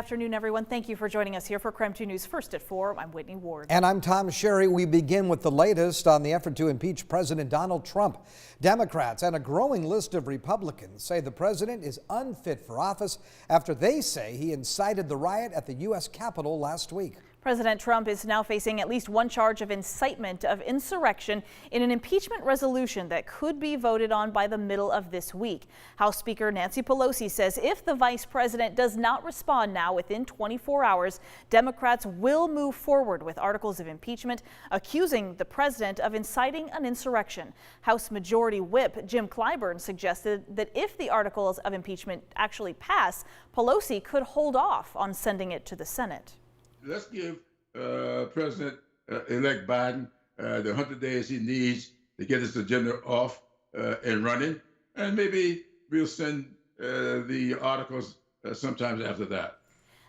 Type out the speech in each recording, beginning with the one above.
Afternoon, everyone. Thank you for joining us here for KREM 2 News First at 4. I'm Whitney Ward. And I'm Tom Sherry. We begin with the latest on the effort to impeach President Donald Trump. Democrats and a growing list of Republicans say the president is unfit for office after they say he incited the riot at the U.S. Capitol last week. President Trump is now facing at least one charge of incitement of insurrection in an impeachment resolution that could be voted on by the middle of this week. House Speaker Nancy Pelosi says if the vice president does not respond now within 24 hours, Democrats will move forward with articles of impeachment accusing the president of inciting an insurrection. House Majority Whip Jim Clyburn suggested that if the articles of impeachment actually pass, Pelosi could hold off on sending it to the Senate. Let's give President-elect Biden the 100 days he needs to get his agenda off and running, and maybe we'll send the articles sometimes after that.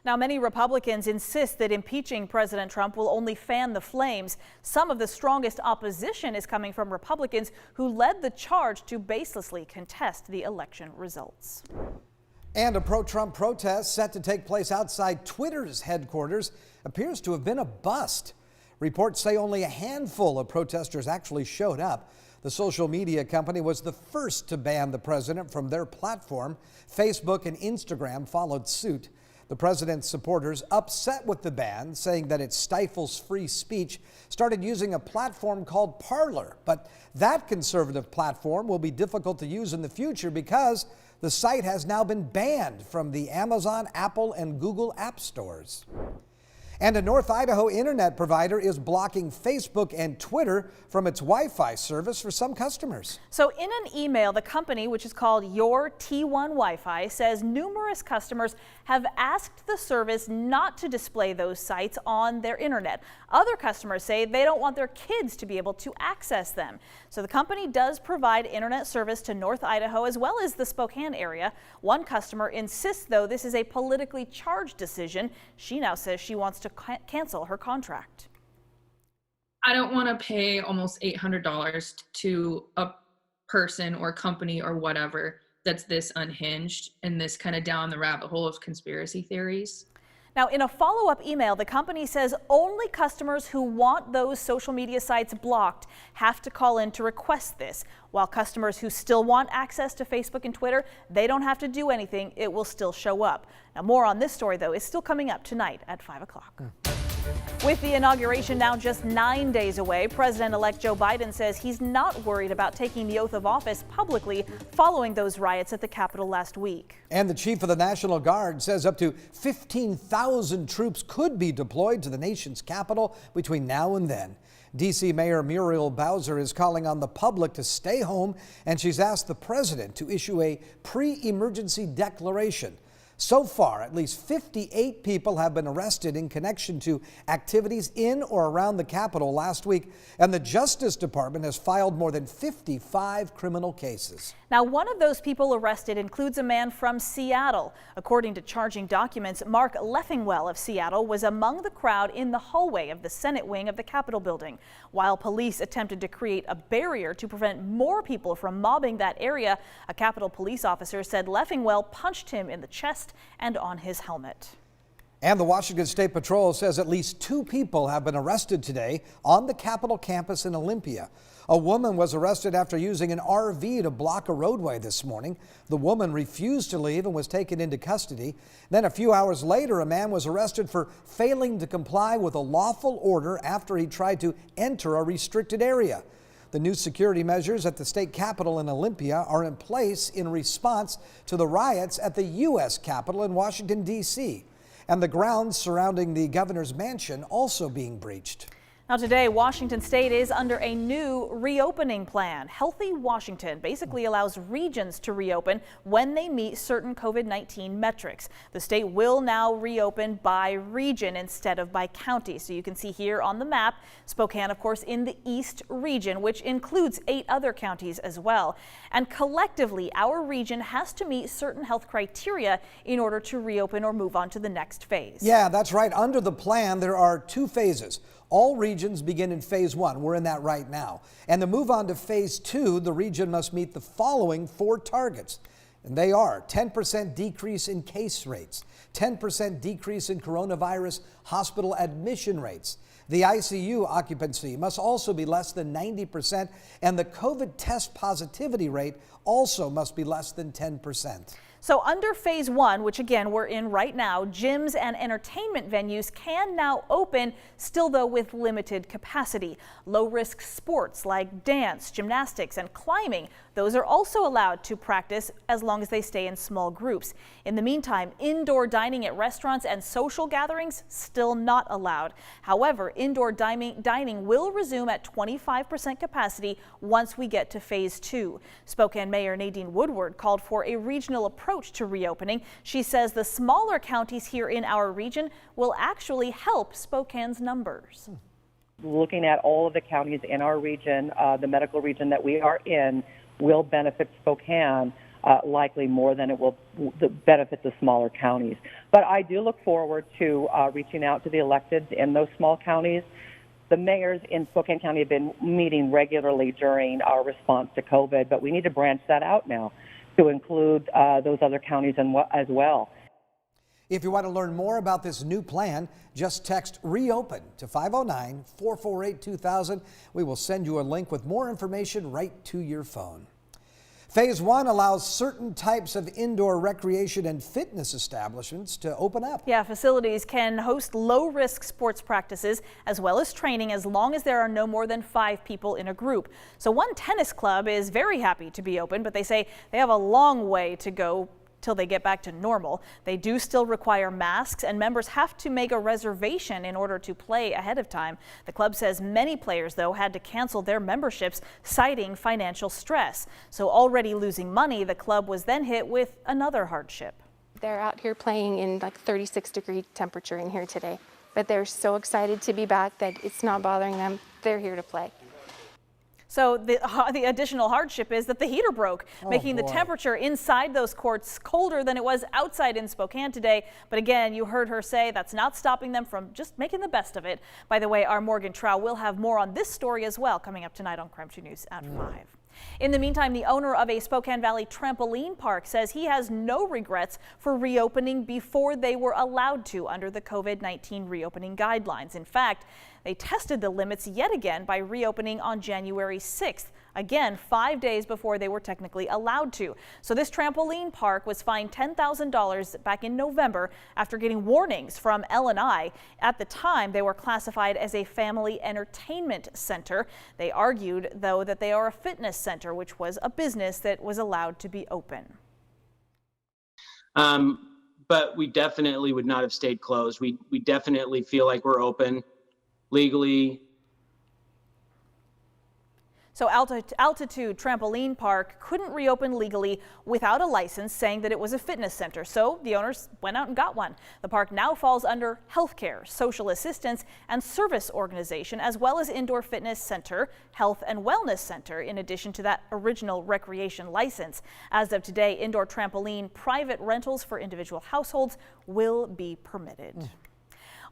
Now, many Republicans insist that impeaching President Trump will only fan the flames. Some of the strongest opposition is coming from Republicans who led the charge to baselessly contest the election results. And a pro-Trump protest set to take place outside Twitter's headquarters appears to have been a bust. Reports say only a handful of protesters actually showed up. The social media company was the first to ban the president from their platform. Facebook and Instagram followed suit. The president's supporters, upset with the ban, saying that it stifles free speech, started using a platform called Parler. But that conservative platform will be difficult to use in the future because the site has now been banned from the Amazon, Apple, and Google app stores. And a North Idaho internet provider is blocking Facebook and Twitter from its Wi-Fi service for some customers. So in an email, the company, which is called Your T1 Wi-Fi, says numerous customers have asked the service not to display those sites on their internet. Other customers say they don't want their kids to be able to access them. So the company does provide internet service to North Idaho as well as the Spokane area. One customer insists, though, this is a politically charged decision. She now says she wants to cancel her contract. I don't want to pay almost $800 to a person or company or whatever that's this unhinged and this kind of down the rabbit hole of conspiracy theories. Now, in a follow-up email, the company says only customers who want those social media sites blocked have to call in to request this, while customers who still want access to Facebook and Twitter, they don't have to do anything. It will still show up. Now, more on this story, though, is still coming up tonight at 5 o'clock. With the inauguration now just 9 days away, President-elect Joe Biden says he's not worried about taking the oath of office publicly following those riots at the Capitol last week. And the chief of the National Guard says up to 15,000 troops could be deployed to the nation's capital between now and then. D.C. Mayor Muriel Bowser is calling on the public to stay home, and she's asked the president to issue a pre-emergency declaration. So far, at least 58 people have been arrested in connection to activities in or around the Capitol last week, and the Justice Department has filed more than 55 criminal cases. Now, one of those people arrested includes a man from Seattle. According to charging documents, Mark Leffingwell of Seattle was among the crowd in the hallway of the Senate wing of the Capitol building. While police attempted to create a barrier to prevent more people from mobbing that area, a Capitol police officer said Leffingwell punched him in the chest and on his helmet. And the Washington State Patrol says at least 2 people have been arrested today on the Capitol campus in Olympia. A woman was arrested after using an RV to block a roadway this morning. The woman refused to leave and was taken into custody. Then a few hours later, a man was arrested for failing to comply with a lawful order after he tried to enter a restricted area. The new security measures at the state capitol in Olympia are in place in response to the riots at the U.S. Capitol in Washington, D.C., and the grounds surrounding the governor's mansion also being breached. Now today, Washington State is under a new reopening plan. Healthy Washington basically allows regions to reopen when they meet certain COVID-19 metrics. The state will now reopen by region instead of by county. So you can see here on the map, Spokane, of course, in the East region, which includes 8 other counties as well. And collectively, our region has to meet certain health criteria in order to reopen or move on to the next phase. Yeah, that's right. Under the plan, there are 2 phases. All regions begin in phase 1. We're in that right now. And to move on to phase 2, the region must meet the following 4 targets: And they are 10% decrease in case rates, 10% decrease in coronavirus hospital admission rates. The ICU occupancy must also be less than 90%, and the COVID test positivity rate also must be less than 10%. So under phase 1, which again we're in right now, gyms and entertainment venues can now open, still though with limited capacity. Low-risk sports like dance, gymnastics, and climbing, those are also allowed to practice as long as they stay in small groups. In the meantime, indoor dining at restaurants and social gatherings still not allowed. However, indoor dining will resume at 25% capacity once we get to phase 2. Spokane Mayor Nadine Woodward called for a regional approach to reopening. She says the smaller counties here in our region will actually help Spokane's numbers. Looking at all of the counties in our region, the medical region that we are in will benefit Spokane likely more than it will benefit the smaller counties. But I do look forward to reaching out to the electeds in those small counties. The mayors in Spokane County have been meeting regularly during our response to COVID, but we need to branch that out now to include those other counties as well. If you want to learn more about this new plan, just text REOPEN to 509-448-2000. We will send you a link with more information right to your phone. Phase 1 allows certain types of indoor recreation and fitness establishments to open up. Yeah, facilities can host low-risk sports practices as well as training as long as there are no more than 5 people in a group. So one tennis club is very happy to be open, but they say they have a long way to go till they get back to normal. They do still require masks, and members have to make a reservation in order to play ahead of time. The club says many players, though, had to cancel their memberships, citing financial stress. So already losing money, the club was then hit with another hardship. They're out here playing in like 36-degree temperature in here today, but they're so excited to be back that it's not bothering them. They're here to play. So the additional hardship is that the heater broke, making the temperature inside those courts colder than it was outside in Spokane today. But again, you heard her say that's not stopping them from just making the best of it. By the way, our Morgan Trow will have more on this story as well coming up tonight on KREM 2 News at 5. In the meantime, the owner of a Spokane Valley trampoline park says he has no regrets for reopening before they were allowed to under the COVID-19 reopening guidelines. In fact, they tested the limits yet again by reopening on January 6th, again 5 days before they were technically allowed to. So this trampoline park was fined $10,000 back in November after getting warnings from L&I. At the time, they were classified as a family entertainment center. They argued, though, that they are a fitness center, which was a business that was allowed to be open. But we definitely would not have stayed closed. We definitely feel like we're open legally. So Altitude Trampoline Park couldn't reopen legally without a license, saying that it was a fitness center. So the owners went out and got one. The park now falls under healthcare, social assistance, and service organization, as well as indoor fitness center, health and wellness center, in addition to that original recreation license. As of today, indoor trampoline private rentals for individual households will be permitted.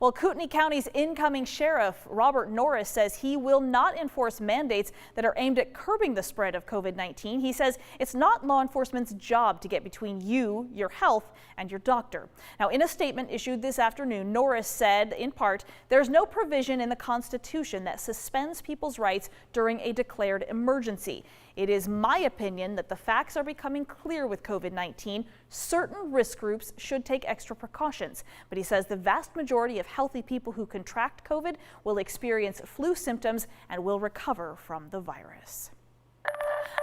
Well, Kootenai County's incoming sheriff, Robert Norris, says he will not enforce mandates that are aimed at curbing the spread of COVID-19. He says it's not law enforcement's job to get between you, your health, and your doctor. Now, in a statement issued this afternoon, Norris said, in part, there's no provision in the Constitution that suspends people's rights during a declared emergency. It is my opinion that the facts are becoming clear with COVID-19. Certain risk groups should take extra precautions. But he says the vast majority of healthy people who contract COVID will experience flu symptoms and will recover from the virus.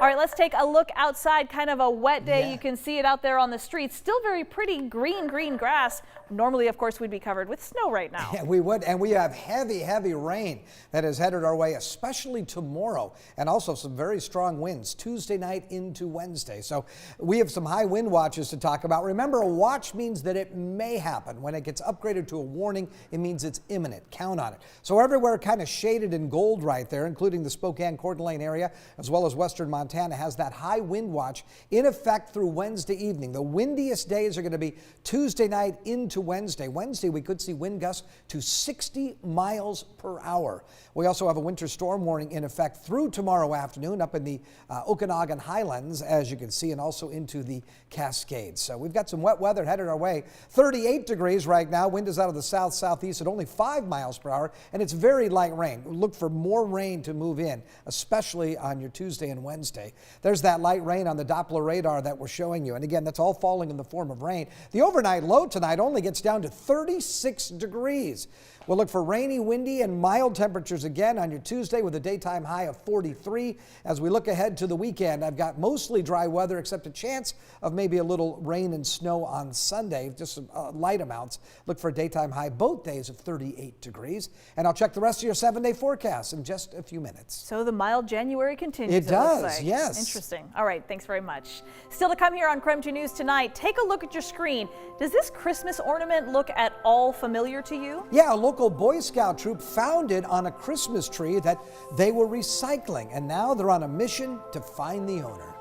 All right, let's take a look outside. Kind of a wet day. Yeah. You can see it out there on the streets. Still very pretty green grass. Normally, of course, we'd be covered with snow right now. Yeah, we would, and we have heavy rain that is headed our way, especially tomorrow, and also some very strong winds Tuesday night into Wednesday. So we have some high wind watches to talk about. Remember, a watch means that it may happen. When it gets upgraded to a warning, it means it's imminent. Count on it. So everywhere kind of shaded in gold right there, including the Spokane Coeur d'Alene area, as well as western Montana has that high wind watch in effect through Wednesday evening. The windiest days are going to be Tuesday night into Wednesday. Wednesday, we could see wind gusts to 60 miles per hour. We also have a winter storm warning in effect through tomorrow afternoon up in the Okanagan Highlands, as you can see, and also into the Cascades. So we've got some wet weather headed our way. 38 degrees right now. Wind is out of the south-southeast at only 5 miles per hour, and it's very light rain. Look for more rain to move in, especially on your Tuesday and Wednesday. There's that light rain on the Doppler radar that we're showing you. And again, that's all falling in the form of rain. The overnight low tonight only gets down to 36 degrees. We'll look for rainy, windy, and mild temperatures again on your Tuesday with a daytime high of 43. As we look ahead to the weekend, I've got mostly dry weather except a chance of maybe a little rain and snow on Sunday, just some light amounts. Look for a daytime high both days of 38 degrees. And I'll check the rest of your 7-day forecast in just a few minutes. So the mild January continues. It does, looks like. yes. Interesting. All right, thanks very much. Still to come here on KREM 2 News tonight, take a look at your screen. Does this Christmas ornament look at all familiar to you? Yeah, a local Boy Scout troop found it on a Christmas tree that they were recycling, and now they're on a mission to find the owner.